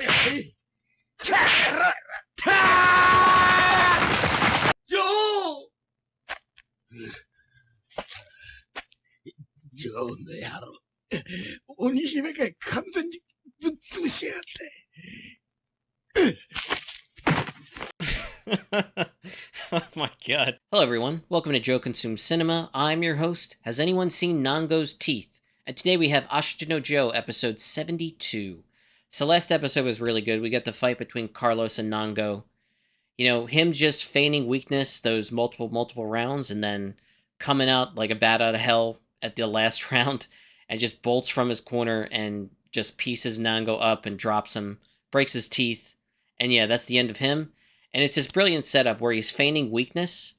ジョーの野郎。鬼姫が完全にぶっ潰しやがって。Oh my god. Hello everyone, welcome to Joe Consumes Cinema. I'm your host. Has anyone seen Nango's Teeth? And today we have Ashita no Joe, episode 72. So last episode was really good. We got the fight between Carlos and Nango. You know, him just feigning weakness those multiple rounds and then coming out like a bat out of hell at the last round and just bolts from his corner and just pieces Nango up and drops him, breaks his teeth. And yeah, that's the end of him. And it's this brilliant setup where he's feigning weakness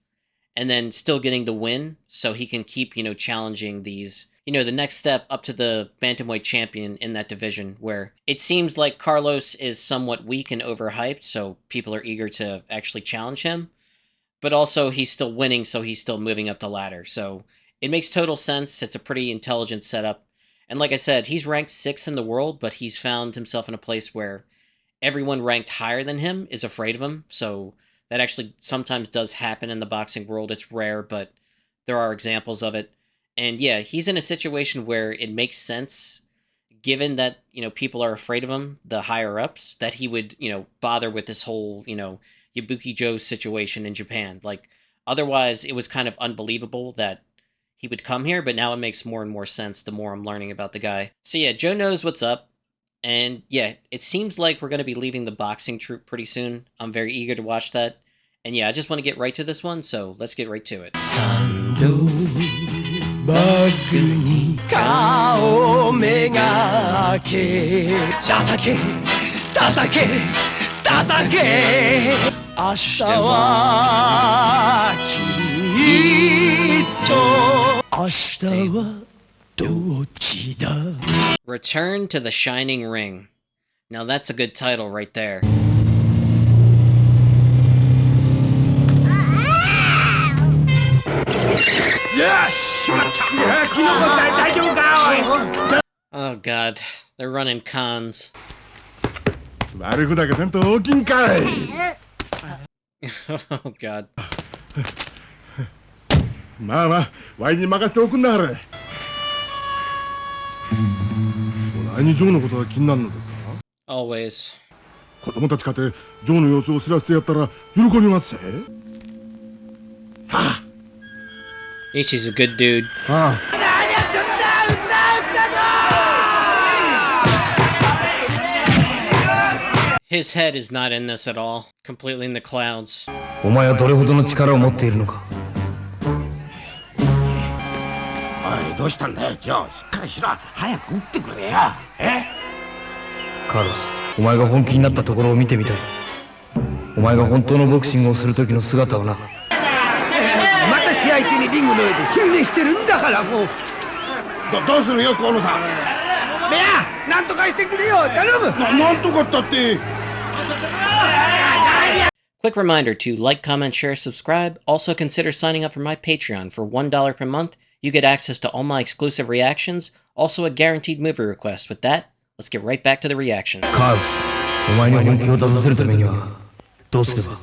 and then still getting the win so he can keep, challenging these, the next step up to the bantamweight champion in that division, where it seems like Carlos is somewhat weak and overhyped, so people are eager to actually challenge him. But also he's still winning, so he's still moving up the ladder. So it makes total sense. It's a pretty intelligent setup. And like I said, he's ranked 6th in the world, but he's found himself in a place where everyone ranked higher than him is afraid of him, so that actually sometimes does happen in the boxing world. It's rare, but there are examples of it. And yeah, he's in a situation where it makes sense, given that, people are afraid of him, the higher-ups, that he would, bother with this whole, Yabuki Joe situation in Japan. Like, otherwise, it was kind of unbelievable that he would come here, but now it makes more and more sense the more I'm learning about the guy. So yeah, Joe knows what's up. And yeah, it seems like we're going to be leaving the boxing troupe pretty soon. I'm very eager to watch that. And yeah, I just want to get right to this one, so let's get right to it. Return to the Shining Ring. Now that's a good title right there. Oh god, they're running cons. Oh god. Always. Ichi's a good dude. His head is not in this at all. Completely in the clouds. Carlos, お前が本気になったところを見てみたい。お前が本当のボクシングをする時の姿をな。また試合中にリングの上で昼寝してるんだからもう。どうするよ河野さん。ベア、なんとかしてくれよ、頼む。なんとかったって。Quick reminder to like, comment, share, subscribe. Also consider signing up for my Patreon. For $1 per month, you get access to all my exclusive reactions, also a guaranteed movie request. With that, let's get right back to the reaction. Carlos, お前に本気を出させるためにはどうすれば？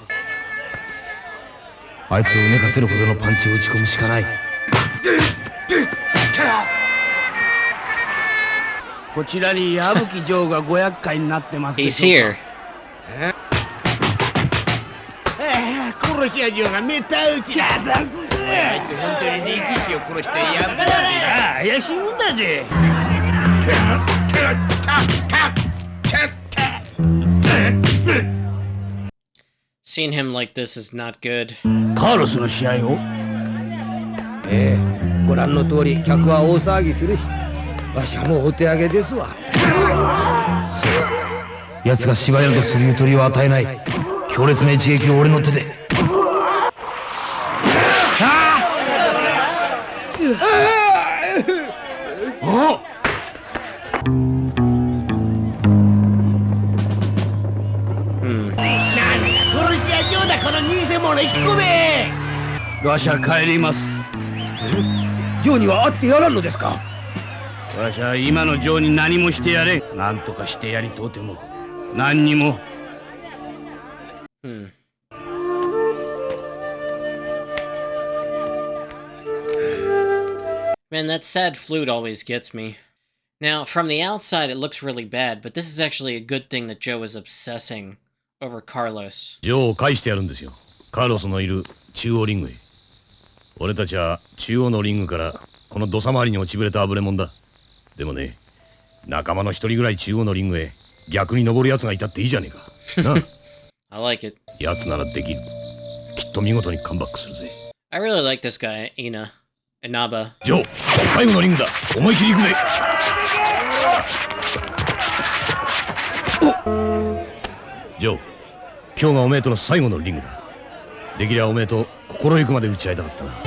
あいつをうめかせるほどのパンチを打ち込むしかない。こちらに矢吹城がご厄介になってますでしょうか。He's here. 殺し屋城がめた打ちだぞ。あいつ本当に力士を殺してやぶだな。怪しいもんだぜ。Seeing him like this is not good. カーロスの試合を？ご覧の通り客は大騒ぎするし、わしはもうお手上げですわ。そう、奴が縛れるとするゆとりを与えない。強烈な一撃を俺の手で。お！わしは帰ります。ジョーには会ってやらんのですか？わしは今のジョーに何もしてやれん。なんとかしてやりとうても何にも。Man, that sad flute always gets me. Now, from the outside, it looks really bad, but this is actually a good thing that Joe is obsessing over Carlos. ジョーを返してやるんですよ。カーロスのいる中央リングへ。俺たちは中央のリングからこの土佐回りに落ちぶれたあぶれもんだ。でもね、仲間の一人ぐらい中央のリングへ逆に登る奴がいたっていいじゃねえか。なI like it. 奴ならできる。きっと見事にカムバックするぜ。I really like this guy, Inaba. ジョー、最後のリングだ。思い切り行くぜ。ジョー、今日がおめえとの最後のリングだ。できりゃおめえと心ゆくまで打ち合いたかったな。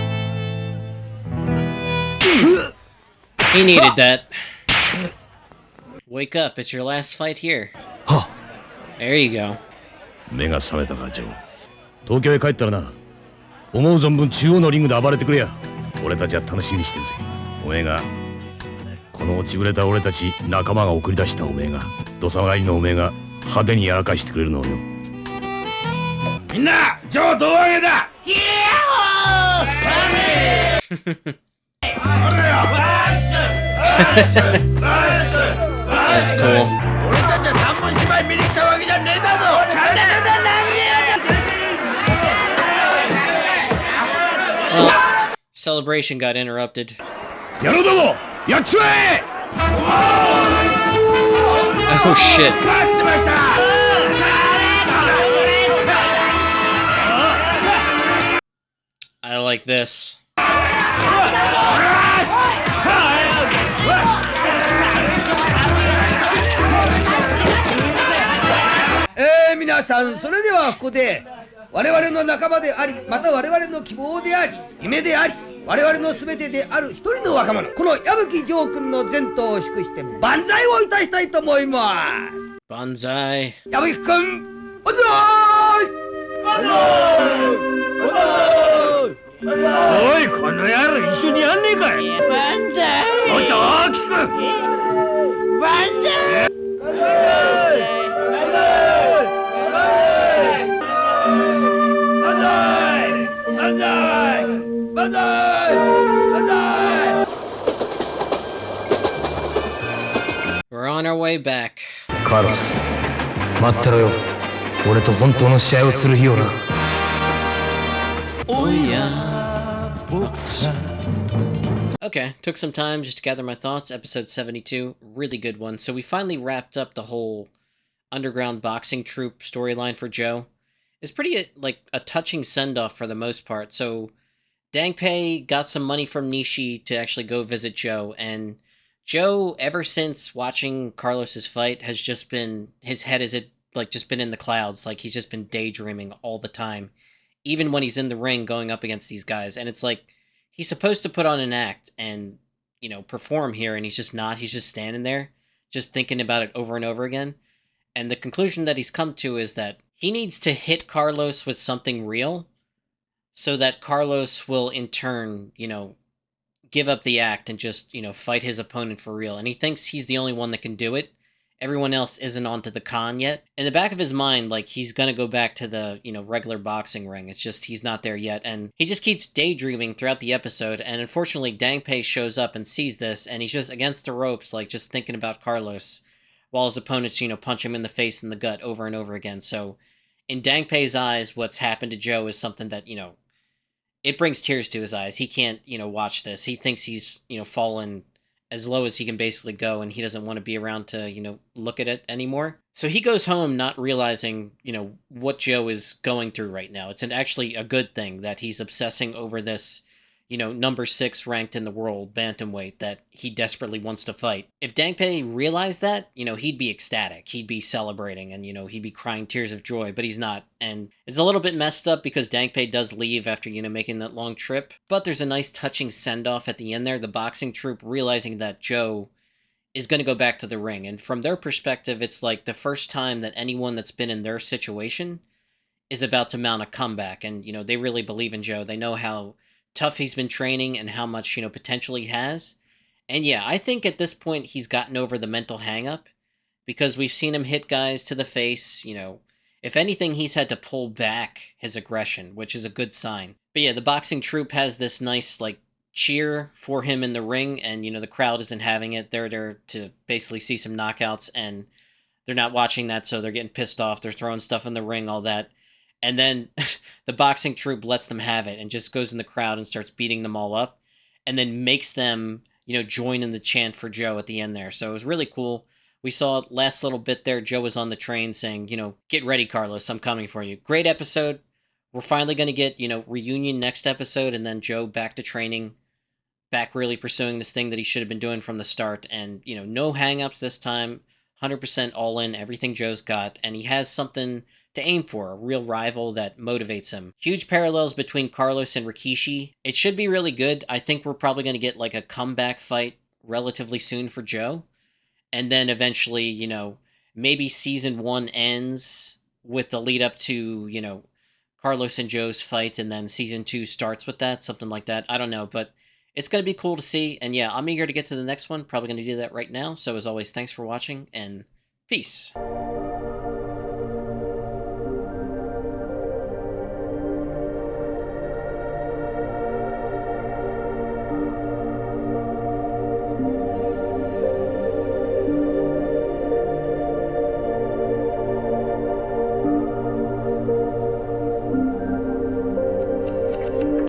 He needed that. Wake up, it's your last fight here. There you go. 目が覚めたか、ジョー。東京へ帰ったらな、思う存分中央のリングで暴れてくれや。俺たちは楽しみにしてるぜ。おめえが、この落ちぶれた俺たち仲間が送り出したおめえが、土佐帰りのおめえが派手にやらかしてくれるのをよ。みんな、ジョー胴上げだ。ヒヤーThat's cool. 俺たちは三本芝居見に来たわけじゃねえだぞ。Well, celebration got interrupted. やろうども、やっちまえ。 Oh shit. 待ってました。I like this. 皆さん、それではここで我々の仲間であり、また我々の希望であり、夢であり、我々の全てである一人の若者、この矢吹ジョー君の前途を祝して万歳をいたしたいと思います。万歳。矢吹君、万歳。万歳。おい、この野郎一緒にやんねえかい。万歳。もっと大きく。万歳。万歳。We're on our way back. カーロス、待ってろよ。俺と本当の試合をする日をな。Oh yeah. Okay, took some time just to gather my thoughts. Episode 72, really good one. So we finally wrapped up the whole underground boxing troupe storyline for Joe. It's pretty like a touching send-off for the most part. So Dangpei got some money from Nishi to actually go visit Joe, and Joe, ever since watching Carlos's fight, has just been, his head has just been in the clouds. Like he's just been daydreaming all the time, even when he's in the ring going up against these guys. And it's like he's supposed to put on an act and, you know, perform here, and he's just not. He's just standing there, just thinking about it over and over again. And the conclusion that he's come to is that he needs to hit Carlos with something real, so that Carlos will in turn, you know, give up the act and just, you know, fight his opponent for real. And he thinks he's the only one that can do it. Everyone else isn't onto the con yet. In the back of his mind, like, he's gonna go back to the, you know, regular boxing ring. It's just he's not there yet. And he just keeps daydreaming throughout the episode. And unfortunately, Dangpei shows up and sees this, and he's just against the ropes, like, just thinking about Carlos, while his opponents, you know, punch him in the face and the gut over and over again. So in Dangpei's eyes, what's happened to Joe is something that, you know, it brings tears to his eyes. He can't, you know, watch this. He thinks he's, you know, fallen as low as he can basically go, and he doesn't want to be around to, you know, look at it anymore. So he goes home not realizing, you know, what Joe is going through right now. It's actually a good thing that he's obsessing over this, you know, number 6 ranked in the world bantamweight that he desperately wants to fight. If Dangpei realized that, you know, he'd be ecstatic. He'd be celebrating, and, you know, he'd be crying tears of joy, but he's not. And it's a little bit messed up because Dangpei does leave after, you know, making that long trip. But there's a nice touching send-off at the end there. The boxing troupe realizing that Joe is going to go back to the ring. And from their perspective, it's like the first time that anyone that's been in their situation is about to mount a comeback. And, you know, they really believe in Joe. They know how tough he's been training and how much, you know, potential he has. And yeah, I think at this point he's gotten over the mental hang-up. because we've seen him hit guys to the face. If anything, he's had to pull back his aggression, which is a good sign. But yeah, the boxing troupe has this nice, like, cheer for him in the ring, and, the crowd isn't having it. They're there to basically see some knockouts, and they're not watching that, so they're getting pissed off. They're throwing stuff in the ring, all that. And then the boxing troupe lets them have it and just goes in the crowd and starts beating them all up, and then makes them, join in the chant for Joe at the end there. So it was really cool. We saw last little bit there, Joe was on the train saying, get ready, Carlos, I'm coming for you. Great episode. We're finally going to get, reunion next episode, and then Joe back to training, back really pursuing this thing that he should have been doing from the start. And, no hang-ups this time, 100% all in, everything Joe's got, and he has something to aim for, a real rival that motivates him. Huge parallels between Carlos and Rikishi. It should be really good. I think we're probably going to get like a comeback fight relatively soon for Joe. And then eventually, maybe season 1 ends with the lead up to, Carlos and Joe's fight, and then season 2 starts with that, something like that. I don't know, but it's going to be cool to see. And yeah, I'm eager to get to the next one. Probably going to do that right now. So as always, thanks for watching, and peace.